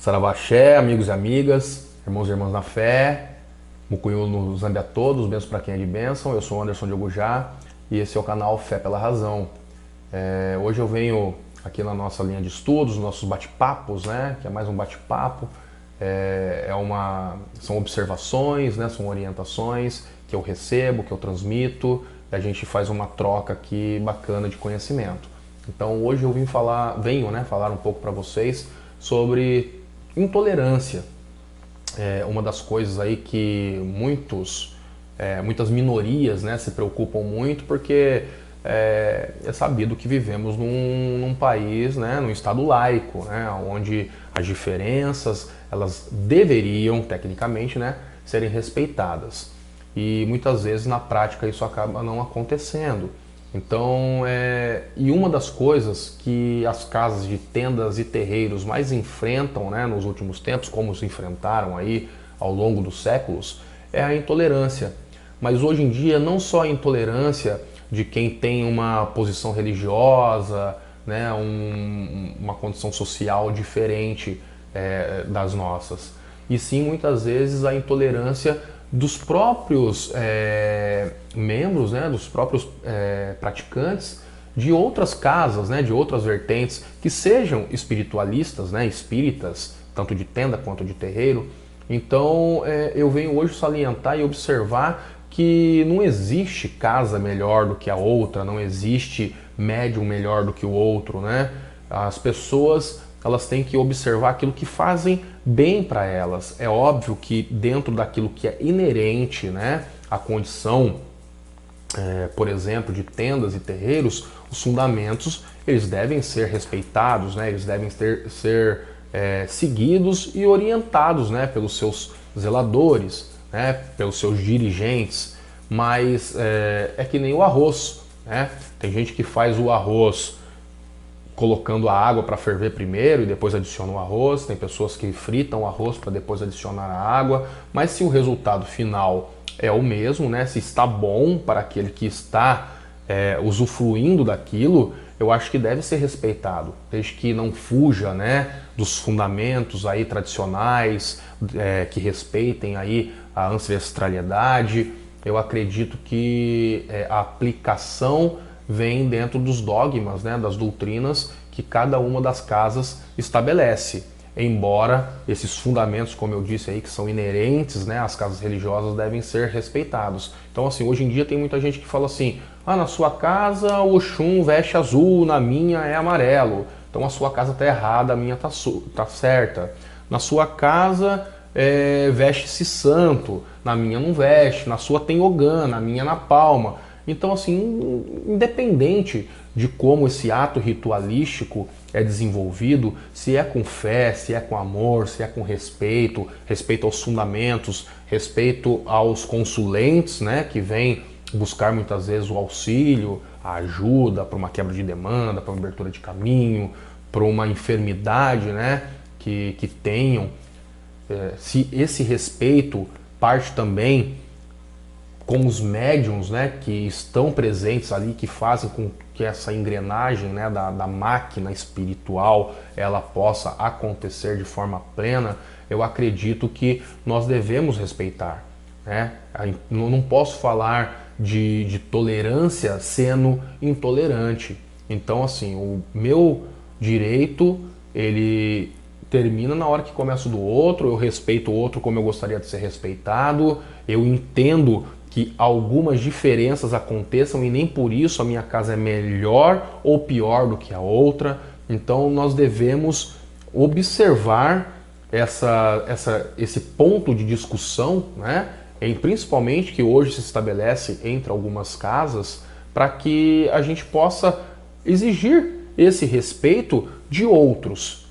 Saravaxé, amigos e amigas, irmãos e irmãs na fé, Mucunhu no Zambi a todos, bênçãos para quem é de bênção. Eu sou o Anderson Diogo Já e esse é o canal Fé pela Razão. Hoje eu venho aqui na nossa linha de estudos, nossos bate-papos, né? Que é mais um bate-papo, são observações, né? São orientações que eu recebo, que eu transmito, e a gente faz uma troca aqui bacana de conhecimento. Então hoje eu venho falar um pouco para vocês sobre intolerância. Uma das coisas aí que muitas minorias, né, se preocupam muito, porque é sabido que vivemos num país, né, num estado laico, né, onde as diferenças elas deveriam, tecnicamente, né, serem respeitadas. E muitas vezes na prática isso acaba não acontecendo. Então, e uma das coisas que as casas de tendas e terreiros mais enfrentam, né, nos últimos tempos, como se enfrentaram aí ao longo dos séculos, é a intolerância. Mas hoje em dia não só a intolerância de quem tem uma posição religiosa, né, uma condição social diferente das nossas, e sim muitas vezes a intolerância dos próprios membros, né, dos próprios praticantes de outras casas, né, de outras vertentes, que sejam espiritualistas, né, espíritas, tanto de tenda quanto de terreiro. Então eu venho hoje salientar e observar que não existe casa melhor do que a outra, não existe médium melhor do que o outro, né? As pessoas elas têm que observar aquilo que fazem bem para elas. É óbvio que dentro daquilo que é inerente, né, à condição, por exemplo, de tendas e terreiros, os fundamentos eles devem ser respeitados, né, eles devem ser seguidos e orientados, né, pelos seus zeladores, né, pelos seus dirigentes. Mas é que nem o arroz, né? Tem gente que faz o arroz colocando a água para ferver primeiro e depois adiciona o arroz. Tem pessoas que fritam o arroz para depois adicionar a água. Mas se o resultado final é o mesmo, né? Se está bom para aquele que está usufruindo daquilo, eu acho que deve ser respeitado, desde que não fuja, né, dos fundamentos aí tradicionais, que respeitem aí a ancestralidade. Eu acredito que a aplicação vem dentro dos dogmas, né, das doutrinas que cada uma das casas estabelece. Embora esses fundamentos, como eu disse aí, que são inerentes, né, às casas religiosas, devem ser respeitados. Então, assim, hoje em dia tem muita gente que fala assim: ah, na sua casa o Oxum veste azul, na minha é amarelo. Então a sua casa está errada, a minha tá certa. Na sua casa veste-se santo, na minha não veste. Na sua tem Ogã, na minha na palma. Então, assim, independente de como esse ato ritualístico é desenvolvido, se é com fé, se é com amor, se é com respeito, respeito aos fundamentos, respeito aos consulentes, né, que vêm buscar muitas vezes o auxílio, a ajuda para uma quebra de demanda, para uma abertura de caminho, para uma enfermidade, né, que tenham. Se esse respeito parte também com os médiums, né, que estão presentes ali, que fazem com que essa engrenagem, né, da máquina espiritual ela possa acontecer de forma plena, eu acredito que nós devemos respeitar, né? Eu não posso falar de tolerância sendo intolerante. Então, assim, o meu direito ele termina na hora que começa o do outro. Eu respeito o outro como eu gostaria de ser respeitado. Eu entendo que algumas diferenças aconteçam e nem por isso a minha casa é melhor ou pior do que a outra. Então nós devemos observar esse ponto de discussão, né? Principalmente que hoje se estabelece entre algumas casas, para que a gente possa exigir esse respeito de outras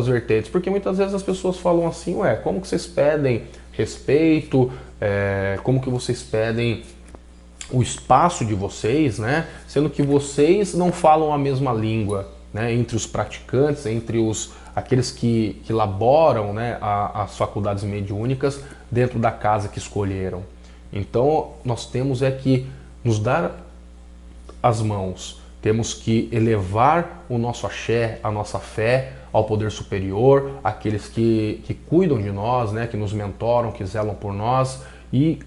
vertentes. Porque muitas vezes as pessoas falam assim: ué, como que vocês pedem respeito, como que vocês pedem o espaço de vocês, né? Sendo que vocês não falam a mesma língua, né? Entre os praticantes, entre aqueles que laboram, né, as faculdades mediúnicas dentro da casa que escolheram. Então nós temos que nos dar as mãos, temos que elevar o nosso axé, a nossa fé ao poder superior, aqueles que cuidam de nós, né, que nos mentoram, que zelam por nós, e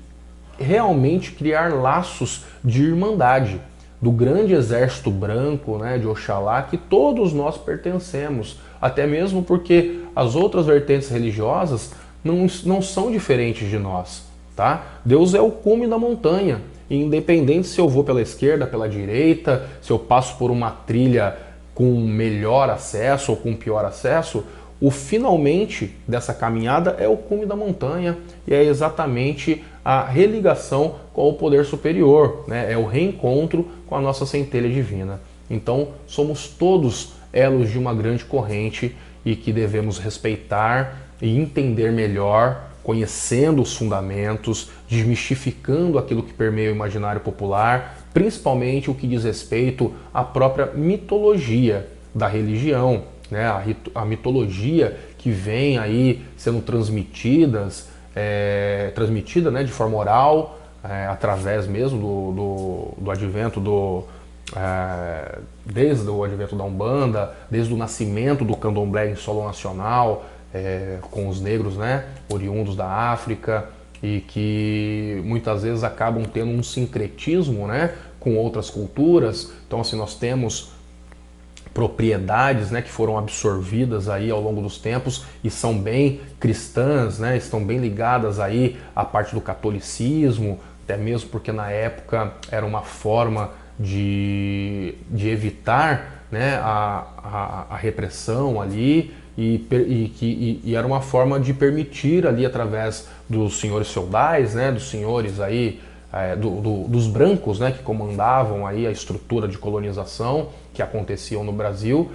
realmente criar laços de irmandade, do grande exército branco, né, de Oxalá, que todos nós pertencemos, até mesmo porque as outras vertentes religiosas não são diferentes de nós, tá? Deus é o cume da montanha, e independente se eu vou pela esquerda, pela direita, se eu passo por uma trilha com melhor acesso ou com pior acesso, o finalmente dessa caminhada é o cume da montanha e é exatamente a religação com o poder superior, né? É o reencontro com a nossa centelha divina. Então, somos todos elos de uma grande corrente e que devemos respeitar e entender melhor, conhecendo os fundamentos, desmistificando aquilo que permeia o imaginário popular, principalmente o que diz respeito à própria mitologia da religião, né? A mitologia que vem aí sendo transmitida, né, de forma oral, através mesmo do advento desde o advento da Umbanda, desde o nascimento do Candomblé em solo nacional, com os negros, né, oriundos da África, e que muitas vezes acabam tendo um sincretismo, né, com outras culturas. Então, assim, nós temos propriedades, né, que foram absorvidas aí ao longo dos tempos e são bem cristãs, né, estão bem ligadas aí à parte do catolicismo, até mesmo porque na época era uma forma de evitar, né, a repressão ali, e era uma forma de permitir ali, através dos senhores feudais, né, dos senhores aí, dos brancos, né, que comandavam aí a estrutura de colonização que aconteciam no Brasil,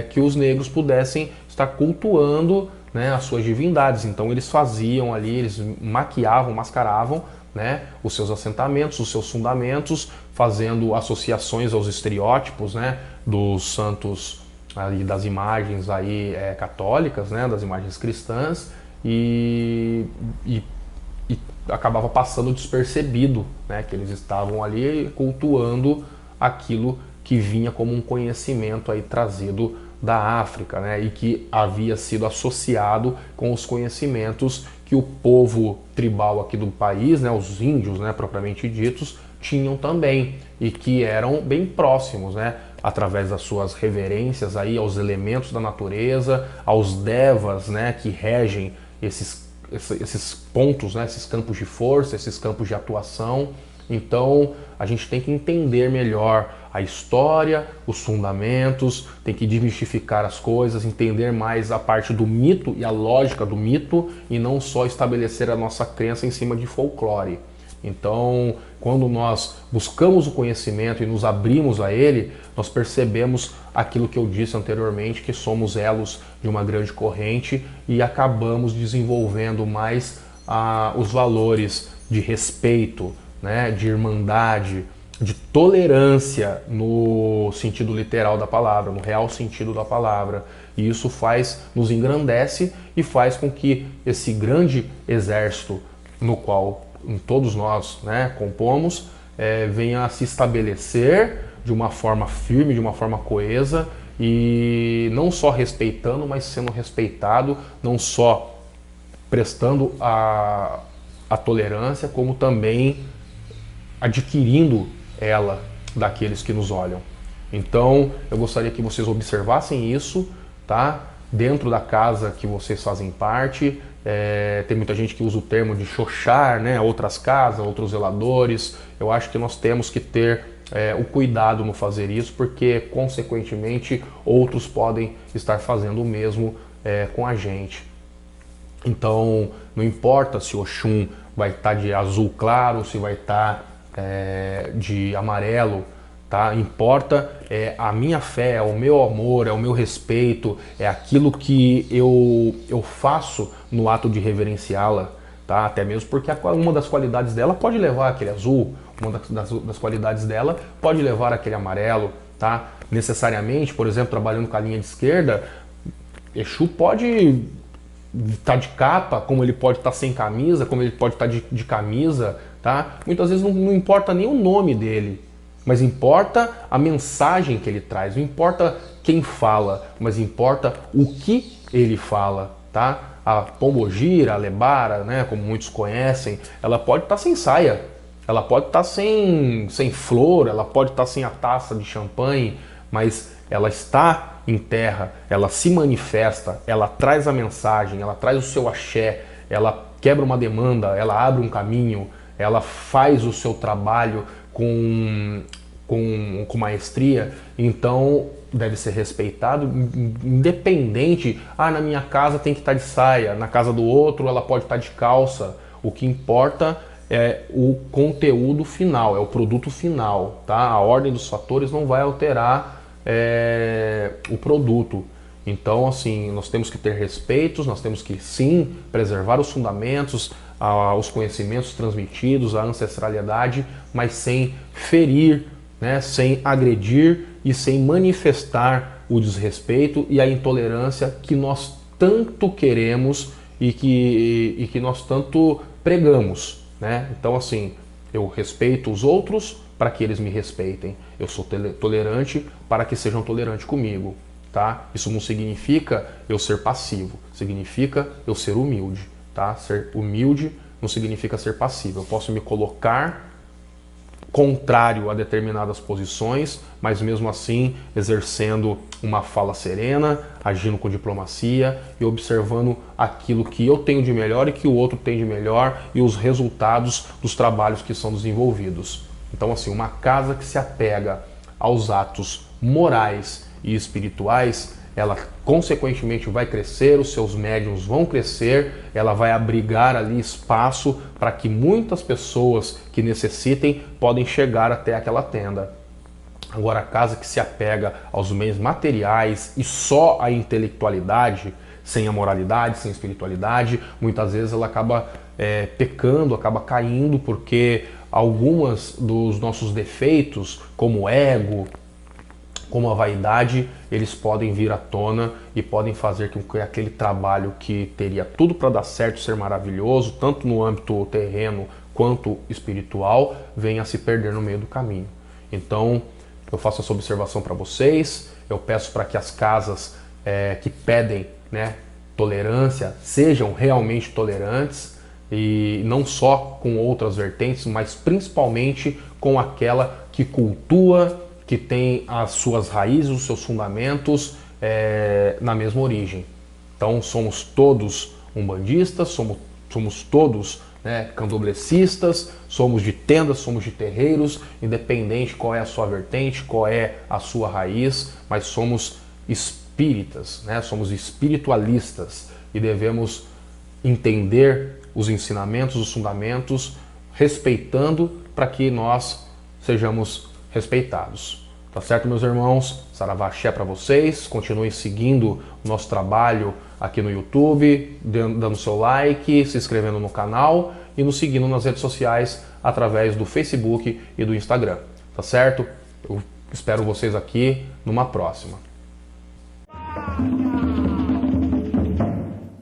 que os negros pudessem estar cultuando, né, as suas divindades. Então eles faziam ali, eles maquiavam, mascaravam, né, os seus assentamentos, os seus fundamentos, fazendo associações aos estereótipos, né, dos santos ali, das imagens aí, católicas, né, das imagens cristãs, e acabava passando despercebido, né, que eles estavam ali cultuando aquilo que vinha como um conhecimento aí trazido da África, né, e que havia sido associado com os conhecimentos que o povo tribal aqui do país, né, os índios, né, propriamente ditos, tinham também, e que eram bem próximos, né, através das suas reverências aí aos elementos da natureza, aos devas, né, que regem esses pontos, né, esses campos de força, esses campos de atuação. Então a gente tem que entender melhor a história, os fundamentos, tem que desmistificar as coisas, entender mais a parte do mito e a lógica do mito, e não só estabelecer a nossa crença em cima de folclore. Então, quando nós buscamos o conhecimento e nos abrimos a ele, nós percebemos aquilo que eu disse anteriormente, que somos elos de uma grande corrente e acabamos desenvolvendo mais os valores de respeito, né, de irmandade, de tolerância no sentido literal da palavra, no real sentido da palavra. E isso nos engrandece e faz com que esse grande exército no qual todos nós, né, compomos, venha a se estabelecer de uma forma firme, de uma forma coesa, e não só respeitando, mas sendo respeitado, não só prestando a tolerância, como também adquirindo ela daqueles que nos olham. Então, eu gostaria que vocês observassem isso, tá? Dentro da casa que vocês fazem parte. Tem muita gente que usa o termo de xoxar, né, outras casas, outros zeladores. Eu acho que nós temos que ter o cuidado no fazer isso, porque consequentemente outros podem estar fazendo o mesmo com a gente. Então não importa se o Oxum vai estar de azul claro, se vai estar de amarelo, tá? Importa a minha fé, é o meu amor, é o meu respeito, é aquilo que eu faço no ato de reverenciá-la, tá? Até mesmo porque uma das qualidades dela pode levar aquele azul, uma das qualidades dela pode levar aquele amarelo, tá? Necessariamente, por exemplo, trabalhando com a linha de esquerda, Exu pode estar de capa, como ele pode estar sem camisa, como ele pode estar de camisa, tá? Muitas vezes não importa nem o nome dele, mas importa a mensagem que ele traz, não importa quem fala, mas importa o que ele fala, tá? A pombogira, a lebara, né, como muitos conhecem, ela pode estar sem saia, ela pode estar sem flor, ela pode estar sem a taça de champanhe, mas ela está em terra, ela se manifesta, ela traz a mensagem, ela traz o seu axé, ela quebra uma demanda, ela abre um caminho, ela faz o seu trabalho com maestria, então deve ser respeitado, independente, na minha casa tem que estar de saia, na casa do outro ela pode estar de calça, o que importa é o conteúdo final, é o produto final, tá? A ordem dos fatores não vai alterar o produto. Então, assim, nós temos que ter respeitos, nós temos que sim preservar os fundamentos, os conhecimentos transmitidos, a ancestralidade, mas sem ferir, né, sem agredir e sem manifestar o desrespeito e a intolerância que nós tanto queremos e que nós tanto pregamos, né? Então, assim, eu respeito os outros para que eles me respeitem. Eu sou tolerante para que sejam tolerantes comigo, tá? Isso não significa eu ser passivo, significa eu ser humilde, tá? Ser humilde não significa ser passivo. Eu posso me colocar contrário a determinadas posições, mas mesmo assim exercendo uma fala serena, agindo com diplomacia e observando aquilo que eu tenho de melhor e que o outro tem de melhor e os resultados dos trabalhos que são desenvolvidos. Então, assim, uma casa que se apega aos atos morais e espirituais, ela consequentemente vai crescer, os seus médiuns vão crescer, ela vai abrigar ali espaço para que muitas pessoas que necessitem podem chegar até aquela tenda. Agora, a casa que se apega aos meios materiais e só à intelectualidade, sem a moralidade, sem a espiritualidade, muitas vezes ela acaba pecando, acaba caindo, porque algumas dos nossos defeitos, como o ego, como a vaidade, eles podem vir à tona e podem fazer com que aquele trabalho que teria tudo para dar certo, ser maravilhoso, tanto no âmbito terreno quanto espiritual, venha a se perder no meio do caminho. Então, eu faço essa observação para vocês, eu peço para que as casas que pedem, né, tolerância sejam realmente tolerantes, e não só com outras vertentes, mas principalmente com aquela que cultua, que tem as suas raízes, os seus fundamentos na mesma origem. Então somos todos umbandistas, somos todos, né, candomblecistas, somos de tendas, somos de terreiros, independente qual é a sua vertente, qual é a sua raiz, mas somos espíritas, né, somos espiritualistas e devemos entender os ensinamentos, os fundamentos, respeitando para que nós sejamos respeitados. Tá certo, meus irmãos? Saravá axé para vocês. Continuem seguindo o nosso trabalho aqui no YouTube, dando seu like, se inscrevendo no canal e nos seguindo nas redes sociais através do Facebook e do Instagram. Tá certo? Eu espero vocês aqui numa próxima.